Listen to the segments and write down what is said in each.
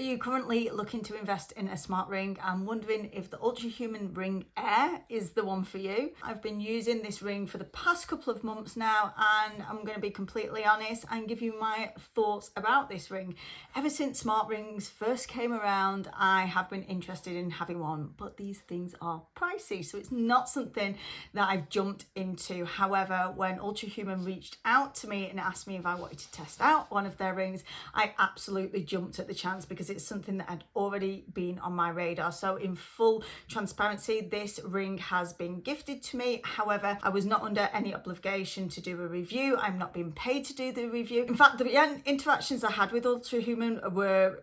you currently looking to invest in a smart ring and wondering if the Ultrahuman Ring Air is the one for you, I've been using this ring for the past couple of months now, and I'm going to be completely honest and give you my thoughts about this ring. Ever since smart rings first came around, I have been interested in having one, but these things are pricey, so it's not something that I've jumped into. However, when Ultrahuman reached out to me and asked me if I wanted to test out one of their rings, I absolutely jumped at the chance because it's something that had already been on my radar. So in full transparency, this ring has been gifted to me. However, I was not under any obligation to do a review. I'm not being paid to do the review. In fact, the interactions I had with Ultrahuman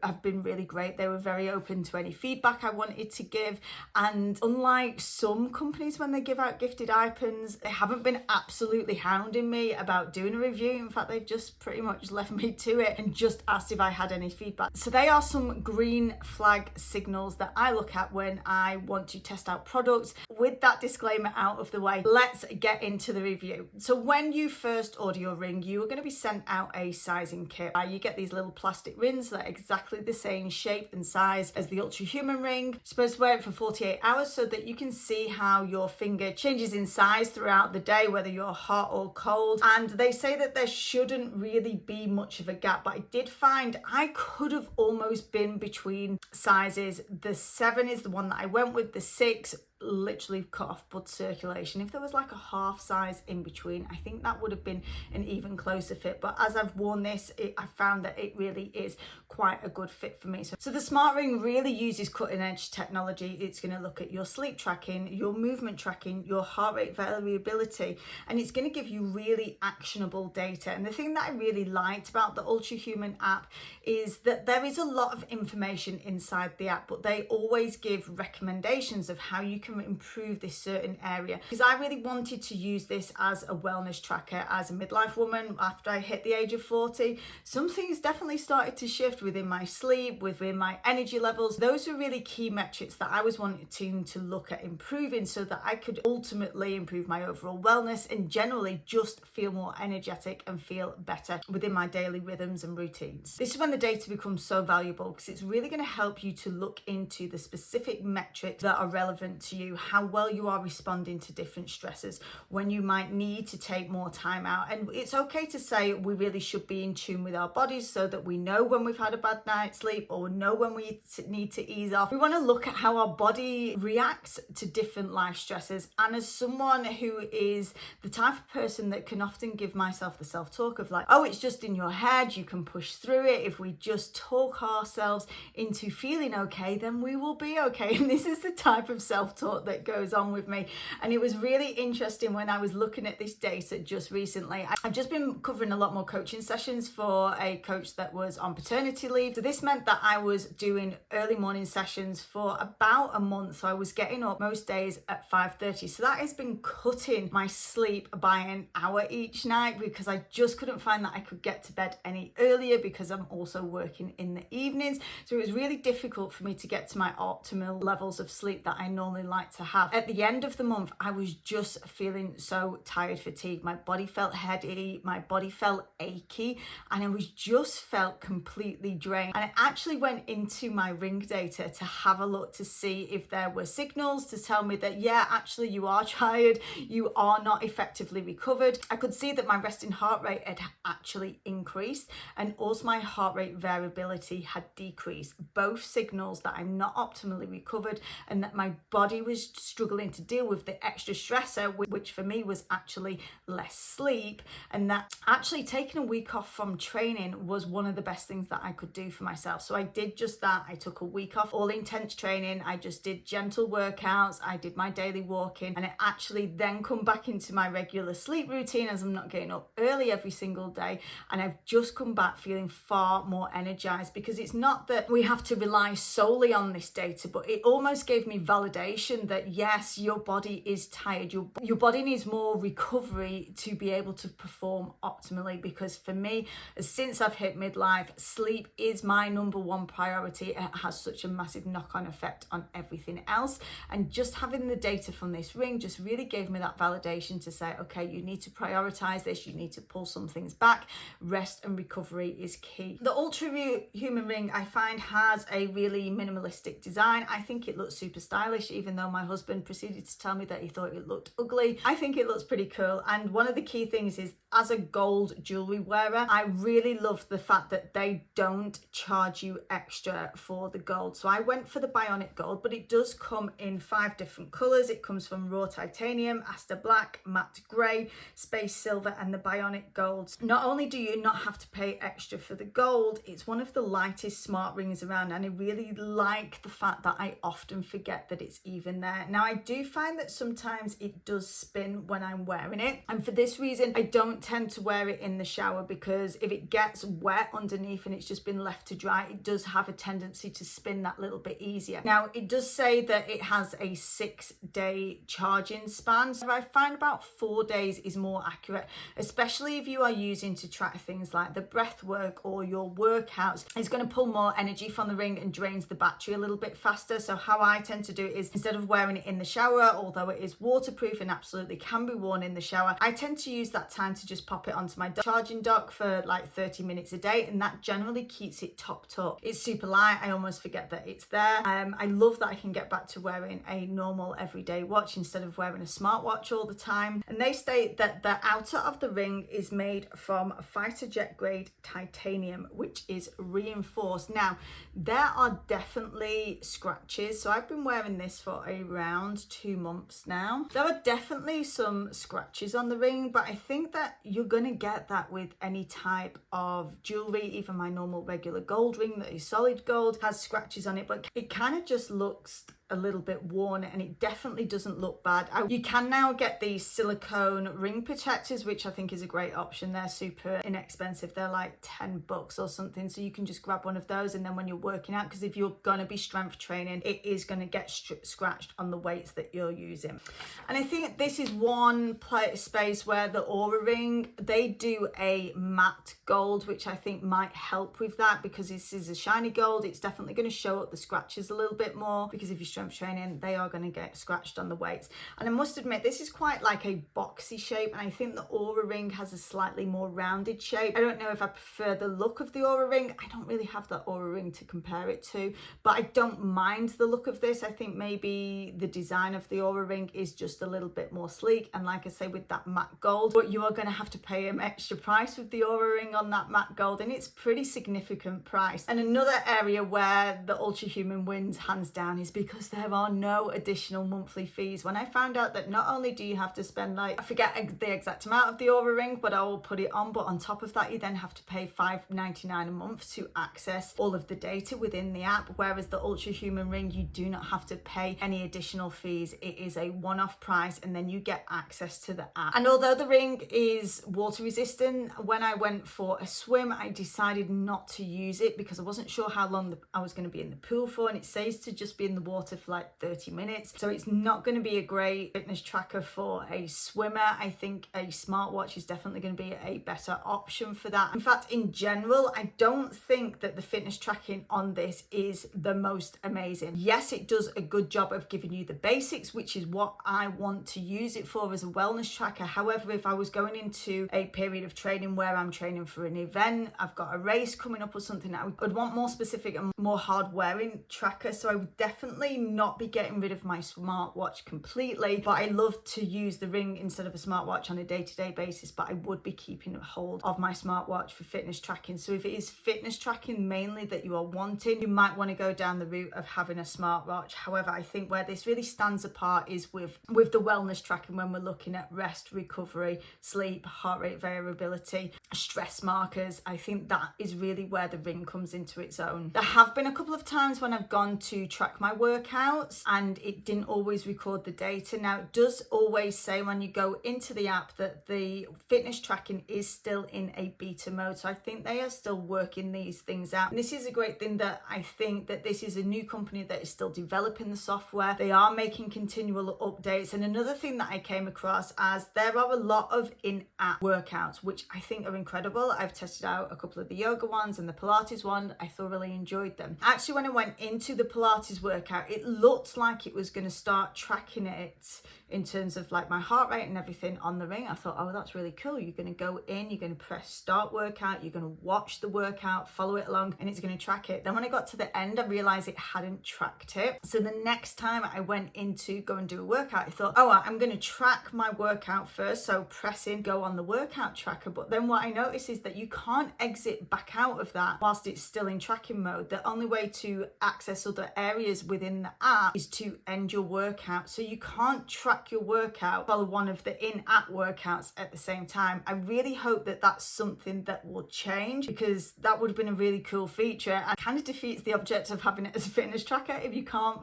have been really great. They were very open to any feedback I wanted to give. And unlike some companies when they give out gifted items, they haven't been absolutely hounding me about doing a review. In fact, they've just pretty much left me to it and just asked if I had any feedback. So they are some green flag signals that I look at when I want to test out products. With that disclaimer out of the way, let's get into the review. So when you first order your ring, you are going to be sent out a sizing kit. You get these little plastic rings that are exactly the same shape and size as the Ultrahuman ring. You're supposed to wear it for 48 hours so that you can see how your finger changes in size throughout the day, whether you're hot or cold. And they say that there shouldn't really be much of a gap, but I did find I could have almost been between sizes. The 7 is the one that I went with. The 6 literally cut off blood circulation. If there was like a half size in between, I think that would have been an even closer fit. But as I've worn this, I found that it really is quite a good fit for me. So the smart ring really uses cutting edge technology. It's going to look at your sleep tracking, your movement tracking, your heart rate variability, and it's going to give you really actionable data. And the thing that I really liked about the Ultrahuman app is that there is a lot of information inside the app, but they always give recommendations of how you can improve this certain area. Because I really wanted to use this as a wellness tracker. As a midlife woman, after I hit the age of 40, some things definitely started to shift within my sleep, within my energy levels. Those were really key metrics that I was wanting to look at improving so that I could ultimately improve my overall wellness and generally just feel more energetic and feel better within my daily rhythms and routines. This is when the data becomes so valuable because it's really going to help you to look into the specific metrics that are relevant to you, how well you are responding to different stresses, when you might need to take more time out. And it's okay to say we really should be in tune with our bodies so that we know when we've had a bad night's sleep or know when we need to ease off. We want to look at how our body reacts to different life stresses. And as someone who is the type of person that can often give myself the self-talk of like, oh, it's just in your head, you can push through it. If we just talk ourselves into feeling okay, then we will be okay. And this is the type of self-talk that goes on with me. And it was really interesting when I was looking at this data just recently. I've just been covering a lot more coaching sessions for a coach that was on paternity leave. So this meant that I was doing early morning sessions for about a month. So I was getting up most days at 5:30. So that has been cutting my sleep by an hour each night because I just couldn't find that I could get to bed any earlier because I'm also working in the evenings. So it was really difficult for me to get to my optimal levels of sleep that I normally like to have. At the end of the month, I was just feeling so tired, fatigued. My body felt heady, my body felt achy, and I was just felt completely drained. And I actually went into my ring data to have a look to see if there were signals to tell me that, yeah, actually you are tired, you are not effectively recovered. I could see that my resting heart rate had actually increased and also my heart rate variability had decreased. Both signals that I'm not optimally recovered and that my body was struggling to deal with the extra stressor, which for me was actually less sleep, and that actually taking a week off from training was one of the best things that I could do for myself. So I did just that. I took a week off all intense training. I just did gentle workouts. I did my daily walking, and I actually then come back into my regular sleep routine as I'm not getting up early every single day. And I've just come back feeling far more energized because it's not that we have to rely solely on this data, but it almost gave me validation recognition that yes, your body is tired. Your body needs more recovery to be able to perform optimally, because for me, since I've hit midlife, sleep is my number one priority. It has such a massive knock-on effect on everything else. And just having the data from this ring just really gave me that validation to say, okay, you need to prioritize this. You need to pull some things back. Rest and recovery is key. The Ultrahuman Ring, I find, has a really minimalistic design. I think it looks super stylish, even though my husband proceeded to tell me that he thought it looked ugly. I think it looks pretty cool. And one of the key things is, as a gold jewelry wearer, I really love the fact that they don't charge you extra for the gold. So I went for the bionic gold, but it does come in 5 different colors. It comes from raw titanium, aster black, matte gray, space silver, and the bionic golds. Not only do you not have to pay extra for the gold, it's one of the lightest smart rings around, and I really like the fact that I often forget that it's even there. Now, I do find that sometimes it does spin when I'm wearing it, and for this reason I don't tend to wear it in the shower, because if it gets wet underneath and it's just been left to dry, it does have a tendency to spin that little bit easier. Now, it does say that it has a 6-day charging span, so I find about 4 days is more accurate, especially if you are using to track things like the breath work or your workouts. It's going to pull more energy from the ring and drains the battery a little bit faster. So how I tend to do it is, instead of wearing it in the shower, although it is waterproof and absolutely can be worn in the shower, I tend to use that time to just pop it onto my charging dock for like 30 minutes a day, and that generally keeps it topped up. It's super light. I almost forget that it's there. I love that I can get back to wearing a normal everyday watch instead of wearing a smartwatch all the time. And they state that the outer of the ring is made from fighter jet grade titanium, which is reinforced. Now, there are definitely scratches. So I've been wearing this for around 2 months now. There are definitely some scratches on the ring, but I think that you're going to get that with any type of jewelry. Even my normal regular gold ring that is solid gold has scratches on it, but it kind of just looks a little bit worn, and it definitely doesn't look bad. You can now get these silicone ring protectors, which I think is a great option. They're super inexpensive. They're like $10 or something, so you can just grab one of those, and then when you're working out, because if you're going to be strength training, it is going to get scratched on the weights that you're using. And I think this is one space where the Oura ring, they do a matte gold, which I think might help with that, because this is a shiny gold. It's definitely going to show up the scratches a little bit more, because if you're strength training, they are going to get scratched on the weights. And I must admit, this is quite like a boxy shape, and I think the Oura ring has a slightly more rounded shape. I don't know if I prefer the look of the Oura ring. I don't really have that Oura ring to compare it to, but I don't mind the look of this. I think maybe the design of the Oura ring is just a little bit more sleek, and like I say, with that matte gold, but you are going to have to pay an extra price with the Oura ring on that matte gold, and it's pretty significant price. And another area where the Ultrahuman wins hands down is because there are no additional monthly fees. When I found out that not only do you have to spend, like, I forget the exact amount of the Oura ring, but I will put it on, but on top of that you then have to pay $5.99 a month to access all of the data within the app, whereas the Ultrahuman ring, you do not have to pay any additional fees. It is a one-off price, and then you get access to the app. And although the ring is water resistant, when I went for a swim, I decided not to use it because I wasn't sure how long I was going to be in the pool for, and it says to just be in the water for like 30 minutes. So it's not going to be a great fitness tracker for a swimmer. I think a smartwatch is definitely going to be a better option for that. In fact, in general, I don't think that the fitness tracking on this is the most amazing. Yes, it does a good job of giving you the basics, which is what I want to use it for as a wellness tracker. However, if I was going into a period of training where I'm training for an event, I've got a race coming up or something, I would want more specific and more hard wearing tracker. So I would definitely not be getting rid of my smartwatch completely, but I love to use the ring instead of a smartwatch on a day-to-day basis, but I would be keeping a hold of my smartwatch for fitness tracking. So if it is fitness tracking mainly that you are wanting, you might want to go down the route of having a smartwatch. However, I think where this really stands apart is with the wellness tracking, when we're looking at rest, recovery, sleep, heart rate variability. stress markers. I think that is really where the ring comes into its own. There have been a couple of times when I've gone to track my workouts and it didn't always record the data. Now, it does always say when you go into the app that the fitness tracking is still in a beta mode. So I think they are still working these things out. And this is a great thing, that I think that this is a new company that is still developing the software. They are making continual updates. And another thing that I came across, as there are a lot of in-app workouts, which I think are incredible. I've tested out a couple of the yoga ones and the Pilates one. I thoroughly enjoyed them. Actually, when I went into the Pilates workout, it looked like it was going to start tracking it in terms of like my heart rate and everything on the ring. I thought, oh, that's really cool. You're going to go in, you're going to press start workout, you're going to watch the workout, follow it along, and it's going to track it. Then when I got to the end, I realized it hadn't tracked it. So the next time I went in to go and do a workout, I thought, oh, I'm going to track my workout first. So press in, go on the workout tracker. But then what I noticed is that you can't exit back out of that whilst it's still in tracking mode. The only way to access other areas within the app is to end your workout. So you can't track your workout, follow one of the in-app workouts at the same time. I really hope that that's something that will change, because that would have been a really cool feature, and kind of defeats the object of having it as a fitness tracker if you can't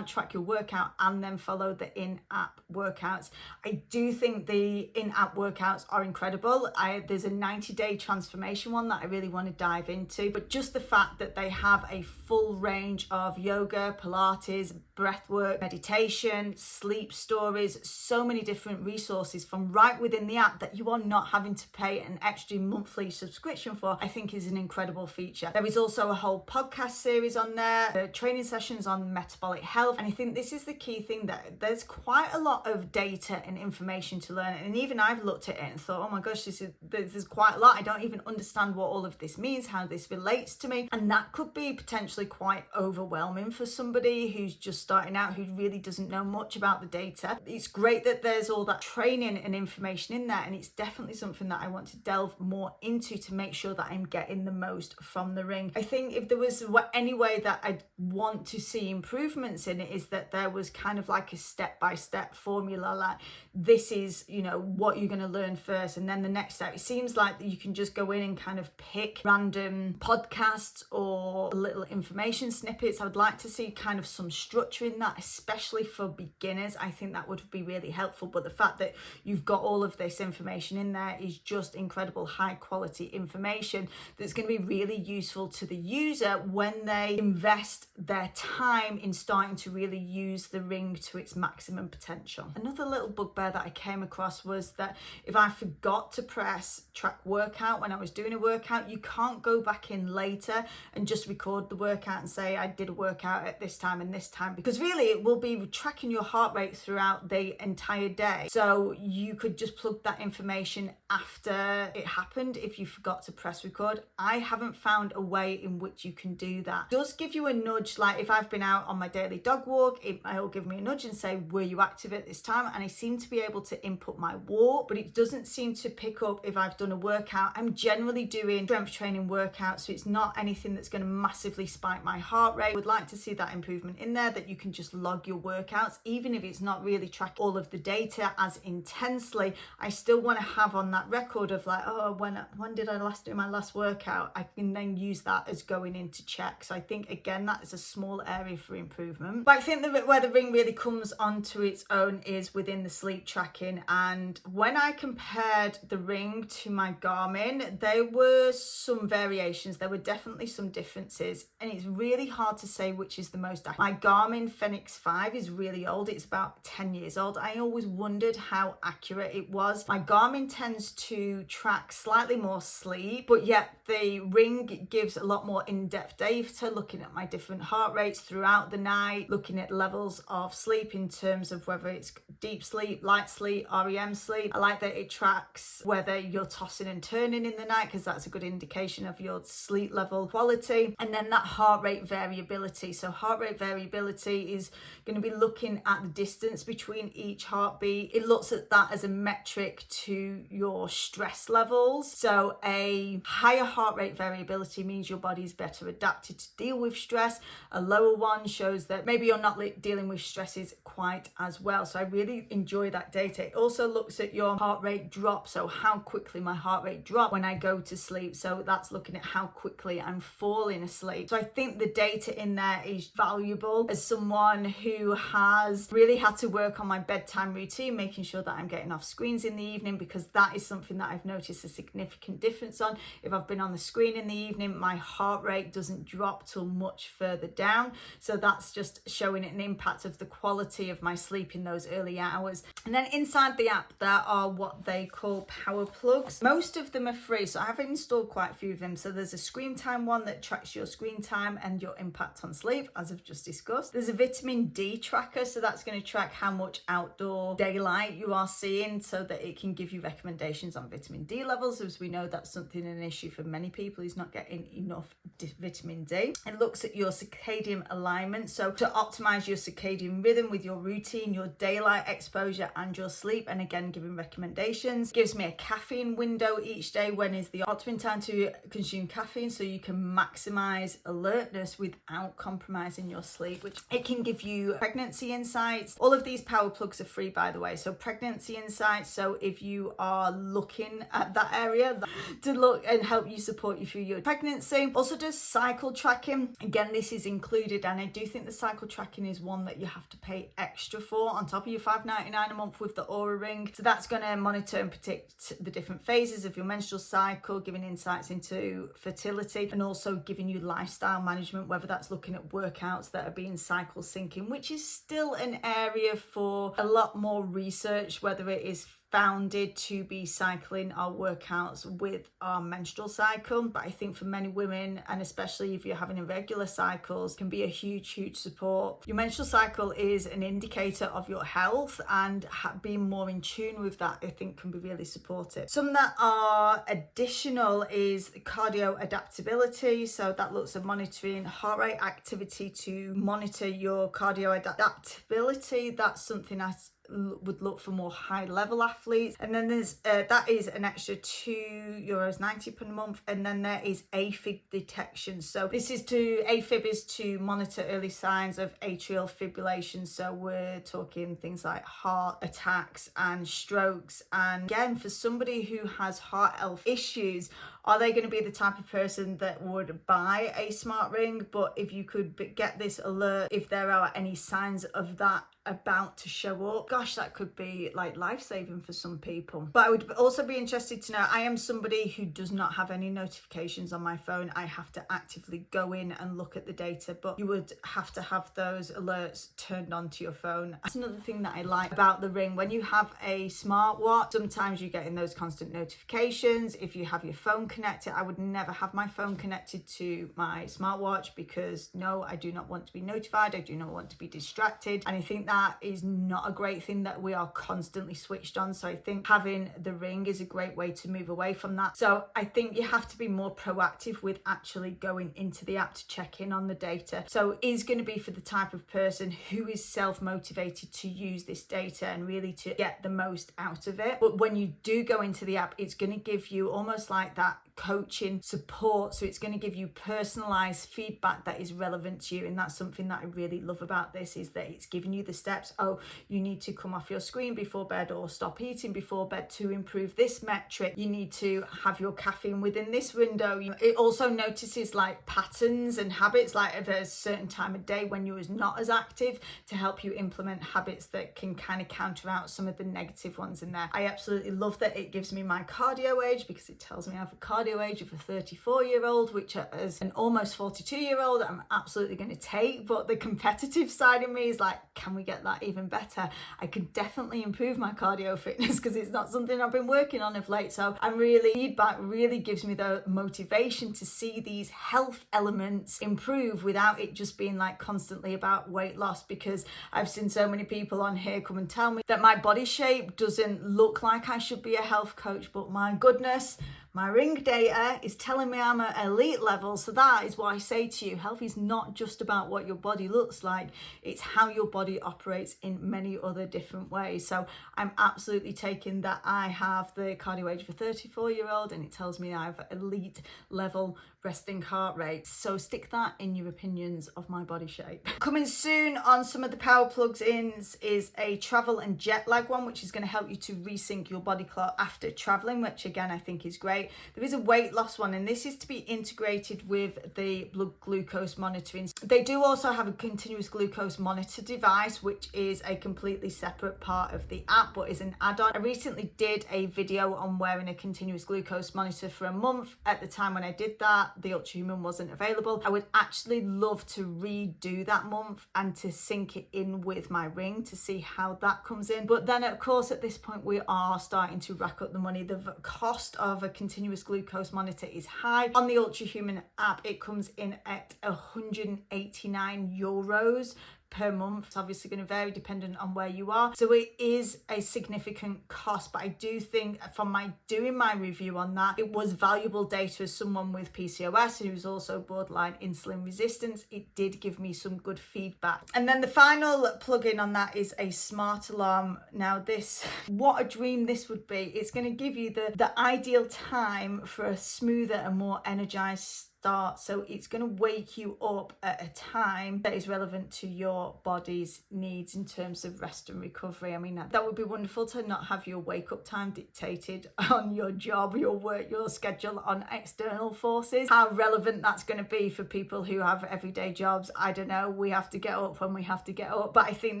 track your workout and then follow the in-app workouts. I do think the in-app workouts are incredible. There's a 90-day transformation one that I really want to dive into, but just the fact that they have a full range of yoga, Pilates, breathwork, meditation, sleep stories, so many different resources from right within the app that you are not having to pay an extra monthly subscription for, I think is an incredible feature. There is also a whole podcast series on there, training sessions on metabolic health, and I think this is the key thing, that there's quite a lot of data and information to learn. And even I've looked at it and thought, oh my gosh, this is quite a lot. I don't even understand what all of this means, how this relates to me, and that could be potentially quite overwhelming for somebody who's just starting out, who really doesn't know much about the data. It's great that there's all that training and information in there, and it's definitely something that I want to delve more into to make sure that I'm getting the most from the ring. I think if there was any way that I'd want to see improvements in it, is that there was kind of like a step-by-step formula, like this is, what you're going to learn first, and then the next step. It seems like that you can just go in and kind of pick random podcasts or little information snippets. I would like to see kind of some structure in that, especially for beginners. I think that would be really helpful. But the fact that you've got all of this information in there is just incredible, high quality information that's going to be really useful to the user when they invest their time in starting to really use the ring to its maximum potential. Another little bugbear that I came across was that if I forgot to press track workout when I was doing a workout, you can't go back in later and just record the workout and say I did a workout at this time and this time, because really it will be tracking your heart rate throughout the entire day. So you could just plug that information after it happened if you forgot to press record. I haven't found a way in which you can do that. It does give you a nudge, like if I've been out on my daily dog walk, it'll give me a nudge and say, were you active at this time? And I seem to be able to input my walk, but it doesn't seem to pick up if I've done a workout. I'm generally doing strength training workouts, so it's not anything that's going to massively spike my heart rate. I would like to see that improvement in there, that you can just log your workouts, even if it's not really tracking all of the data as intensely. I still want to have on that record of like, oh, when did I last do my last workout? I can then use that as going into check. So I think again that is a small area for improvement. But I think that where the ring really comes onto its own is within the sleep tracking. And when I compared the ring to my Garmin, there were some variations. There were definitely some differences, and it's really hard to say which is the most accurate. My Garmin Fenix 5 is really old. It's about 10 years old. I always wondered how accurate it was. My Garmin tends to track slightly more sleep, but yet the ring gives a lot more in-depth data, looking at my different heart rates throughout the night, looking at levels of sleep in terms of whether it's deep sleep, light sleep, REM sleep. I like that it tracks whether you're tossing and turning in the night, because that's a good indication of your sleep level quality. And then that heart rate variability. So heart rate variability is going to be looking at the distance between each heartbeat. It looks at that as a metric to your stress levels. So a higher heart rate variability means your body's better adapted to deal with stress. A lower one shows that maybe you're not dealing with stresses quite as well. So I really enjoy that data. It also looks at your heart rate drop. So how quickly my heart rate drops when I go to sleep. So that's looking at how quickly I'm falling asleep. So I think the data in there is valuable as someone who has really had to work on my bedtime routine, making sure that I'm getting off screens in the evening, because that is something that I've noticed a significant difference on. If I've been on the screen in the evening, my heart rate doesn't drop till much further down. So that's just showing an impact of the quality of my sleep in those early hours. And then inside the app, there are what they call power plugs. Most of them are free, so I have installed quite a few of them. So there's a screen time one that tracks your screen time and your impact on sleep, as I've just discussed. There's a vitamin D tracker, so that's going to track how much outdoor daylight you are seeing, so that it can give you recommendations on vitamin D levels, as we know that's something an issue for many people who's not getting enough vitamin D. It looks at your circadian alignment, so to optimize your circadian rhythm with your routine, your daylight exposure and your sleep, and again giving recommendations. Gives me a caffeine window each day, when is the optimum time to consume caffeine, so you can maximize alertness without compromising your sleep. Which it can give you pregnancy insights. All of these power plugs are free, by the way. So pregnancy insights, so if you are looking at that area to look and help you support you through your pregnancy. Also does cycle tracking. Again, this is included, and I do think the cycle tracking is one that you have to pay extra for on top of your $5.99 a month with the Oura Ring. So that's going to monitor and predict the different phases of your menstrual cycle, giving insights into fertility, and also giving you lifestyle management, whether that's looking at workouts that are being cycle syncing, which is still an area for a lot more research, whether it is founded to be cycling our workouts with our menstrual cycle. But I think for many women, and especially if you're having irregular cycles, can be a huge support. Your menstrual cycle is an indicator of your health, and being more in tune with that, I think, can be really supportive. Some that are additional is cardio adaptability. So that looks at monitoring heart rate activity to monitor your cardio adaptability. That's something I would look for more high level athletes. And then there's that is an extra €2.90 per month. And then there is AFib detection. So this is AFib is to monitor early signs of atrial fibrillation. So we're talking things like heart attacks and strokes. And again, for somebody who has heart health issues, are they going to be the type of person that would buy a smart ring? But if you could get this alert, if there are any signs of that about to show up, gosh, that could be like life-saving for some people. But I would also be interested to know, I am somebody who does not have any notifications on my phone. I have to actively go in and look at the data, but you would have to have those alerts turned on to your phone. That's another thing that I like about the ring. When you have a smartwatch, sometimes you're getting those constant notifications. If you have your phone connected, I would never have my phone connected to my smartwatch, because no, I do not want to be notified. I do not want to be distracted. And I think that is not a great thing, that we are constantly switched on. So I think having the ring is a great way to move away from that. So I think you have to be more proactive with actually going into the app to check in on the data. So it is going to be for the type of person who is self-motivated to use this data and really to get the most out of it. But when you do go into the app, it's going to give you almost like that coaching support. So it's going to give you personalized feedback that is relevant to you. And that's something that I really love about this, is that it's giving you the steps. Oh, you need to come off your screen before bed, or stop eating before bed to improve this metric. You need to have your caffeine within this window. It also notices like patterns and habits, like at a certain time of day when you're not as active, to help you implement habits that can kind of counter out some of the negative ones in there. I absolutely love that it gives me my cardio age, because it tells me I have a cardio age of a 34-year-old, which as an almost 42-year-old, I'm absolutely going to take. But the competitive side of me is like, can we get that even better? I could definitely improve my cardio fitness, because it's not something I've been working on of late. So feedback really gives me the motivation to see these health elements improve without it just being like constantly about weight loss, because I've seen so many people on here come and tell me that my body shape doesn't look like I should be a health coach. But my goodness, my ring data is telling me I'm at elite level. So that is what I say to you. Health is not just about what your body looks like. It's how your body operates in many other different ways. So I'm absolutely taking that I have the cardio age of a 34-year-old, and it tells me I have elite level resting heart rate. So stick that in your opinions of my body shape. Coming soon on some of the power plug-ins is a travel and jet lag one, which is going to help you to resync your body clock after traveling, which again I think is great. There is a weight loss one, and this is to be integrated with the blood glucose monitoring. They do also have a continuous glucose monitor device, which is a completely separate part of the app but is an add-on. I recently did a video on wearing a continuous glucose monitor for a month. At the time when I did that, the Ultrahuman wasn't available. I would actually love to redo that month and to sync it in with my ring to see how that comes in. But then of course at this point we are starting to rack up the money. The cost of a continuous glucose monitor is high. On the Ultrahuman app it comes in at €189 per month. It's obviously going to vary dependent on where you are, so it is a significant cost, but I do think from doing my review on that, it was valuable data as someone with PCOS who's also borderline insulin resistance. It did give me some good feedback. And then the final plug-in on that is a smart alarm. Now this, what a dream this would be. It's going to give you the ideal time for a smoother and more energized start. So it's going to wake you up at a time that is relevant to your body's needs in terms of rest and recovery. I mean, that would be wonderful to not have your wake up time dictated on your job, your work, your schedule, on external forces. How relevant that's going to be for people who have everyday jobs, I don't know. We have to get up when we have to get up, but I think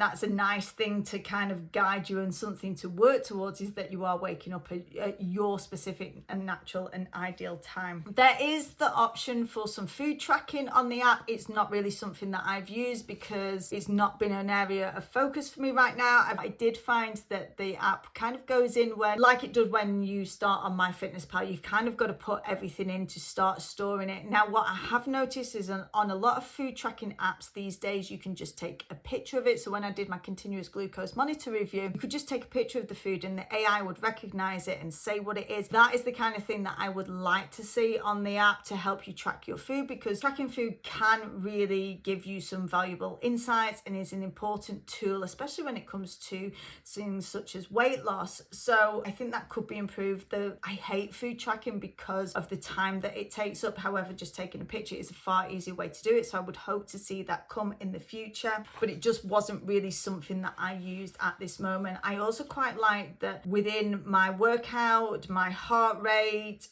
that's a nice thing to kind of guide you and something to work towards, is that you are waking up at your specific and natural and ideal time. There is the option for some food tracking on the app. It's not really something that I've used because it's not been an area of focus for me right now. I did find that the app kind of goes in where, like it does when you start on MyFitnessPal, you've kind of got to put everything in to start storing it. Now what I have noticed is on a lot of food tracking apps these days, you can just take a picture of it. So when I did my continuous glucose monitor review, you could just take a picture of the food and the AI would recognize it and say what it is. That is the kind of thing that I would like to see on the app to help you track your food, because tracking food can really give you some valuable insights and is an important tool, especially when it comes to things such as weight loss. So I think that could be improved. I hate food tracking because of the time that it takes up. However, just taking a picture is a far easier way to do it. So I would hope to see that come in the future, but it just wasn't really something that I used at this moment. I also quite like that within my workout, my heart rate,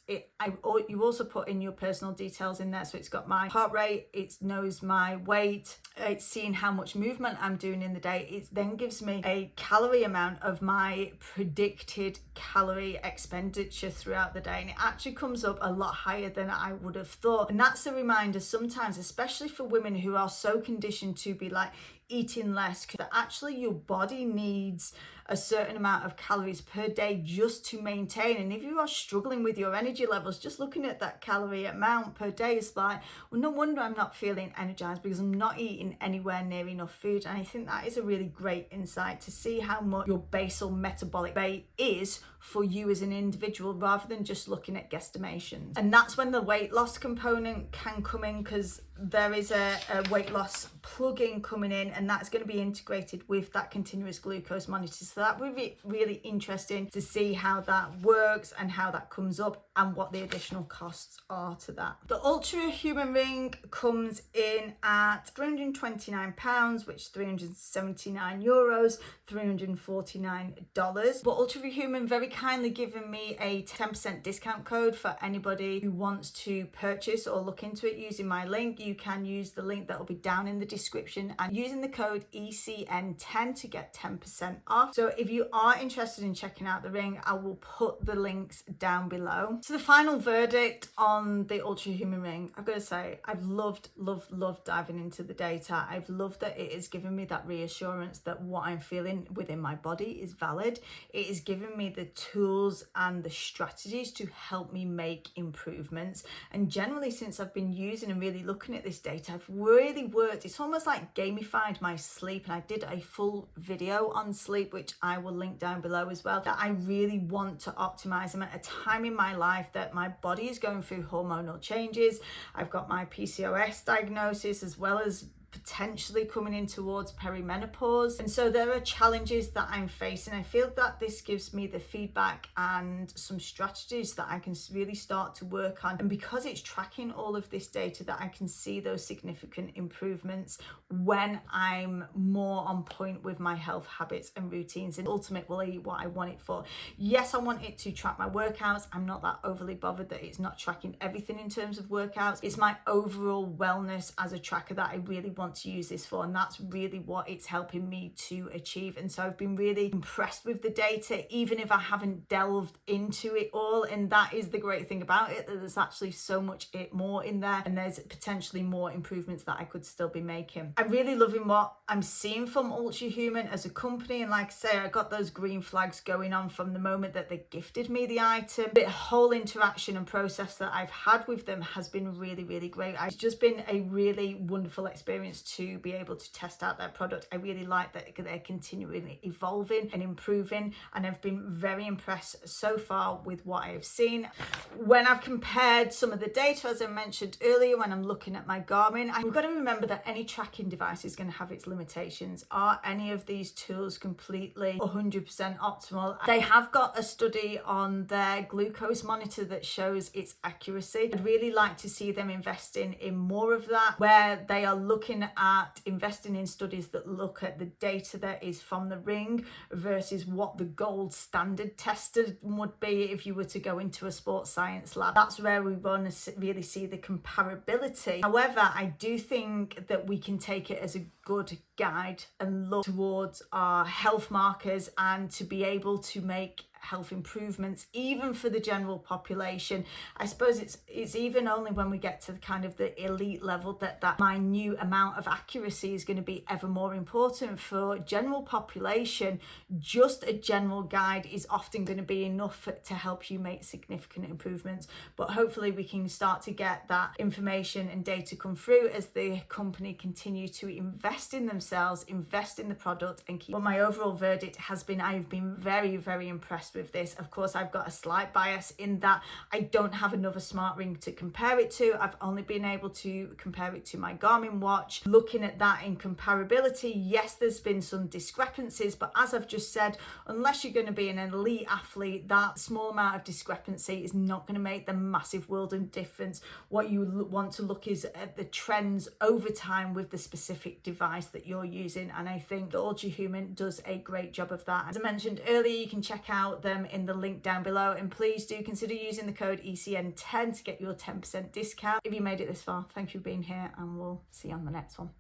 you also put in your personal details in there. So it's got my heart rate, it knows my weight, it's seeing how much movement I'm doing in the day. It then gives me a calorie amount of my predicted calorie expenditure throughout the day, and it actually comes up a lot higher than I would have thought. And that's a reminder sometimes, especially for women who are so conditioned to be like eating less, that actually your body needs a certain amount of calories per day just to maintain. And if you are struggling with your energy levels, just looking at that calorie amount per day is like, well, no wonder I'm not feeling energized, because I'm not eating anywhere near enough food. And I think that is a really great insight to see how much your basal metabolic rate is for you as an individual, rather than just looking at guesstimations. And that's when the weight loss component can come in, because there is a weight loss plugin coming in, and that's going to be integrated with that continuous glucose monitor. So that would be really interesting to see how that works and how that comes up and what the additional costs are to that. The Ultrahuman Ring comes in at £329, which is €379, $349. But Ultrahuman very kindly given me a 10% discount code for anybody who wants to purchase or look into it using my link. You can use the link that will be down in the description and using the code ECN10 to get 10% off. So if you are interested in checking out the ring, I will put the links down below. So the final verdict on the Ultrahuman Ring, I've got to say, I've loved diving into the data. I've loved that it has given me that reassurance that what I'm feeling within my body is valid. It has given me the tools and the strategies to help me make improvements. And generally, since I've been using and really looking at this data, I've really worked. It's almost like gamified my sleep. And I did a full video on sleep, which I will link down below as well, that I really want to optimize. I'm at a time in my life that my body is going through hormonal changes. I've got my PCOS diagnosis as well as potentially coming in towards perimenopause. And so there are challenges that I'm facing. I feel that this gives me the feedback and some strategies that I can really start to work on. And because it's tracking all of this data, that I can see those significant improvements when I'm more on point with my health habits and routines, and ultimately what I want it for. Yes, I want it to track my workouts. I'm not that overly bothered that it's not tracking everything in terms of workouts. It's my overall wellness as a tracker that I really want to use this for, and that's really what it's helping me to achieve. And so I've been really impressed with the data, even if I haven't delved into it all. And that is the great thing about it, that there's actually so much more in there, and there's potentially more improvements that I could still be making. I'm really loving what I'm seeing from Ultrahuman as a company, and like I say, I got those green flags going on from the moment that they gifted me the item. The whole interaction and process that I've had with them has been really, really great. It's just been a really wonderful experience to be able to test out their product. I really like that they're continually evolving and improving, and I've been very impressed so far with what I have seen. When I've compared some of the data, as I mentioned earlier, when I'm looking at my Garmin, I've got to remember that any tracking device is going to have its limitations. Are any of these tools completely 100% optimal? They have got a study on their glucose monitor that shows its accuracy. I'd really like to see them investing in more of that, where they are looking at investing in studies that look at the data that is from the ring versus what the gold standard tested would be if you were to go into a sports science lab. That's where we want to really see the comparability. However, I do think that we can take it as a good guide and look towards our health markers, and to be able to make health improvements even for the general population. I suppose it's even only when we get to kind of the elite level that minute amount of accuracy is going to be ever more important. For general population, just a general guide is often going to be enough to help you make significant improvements. But hopefully we can start to get that information and data come through as the company continue to invest in themselves, invest in the product, and keep. But my overall verdict has been, I've been very, very impressed with this. Of course, I've got a slight bias in that I don't have another smart ring to compare it to. I've only been able to compare it to my Garmin watch. Looking at that in comparability, yes, there's been some discrepancies, but as I've just said, unless you're going to be an elite athlete, that small amount of discrepancy is not going to make the massive world of difference. What you want to look is at the trends over time with the specific device that you're using, and I think the Ultrahuman does a great job of that. As I mentioned earlier, you can check out them in the link down below, and please do consider using the code ECN10 to get your 10% discount. If you made it this far, thank you for being here, and we'll see you on the next one.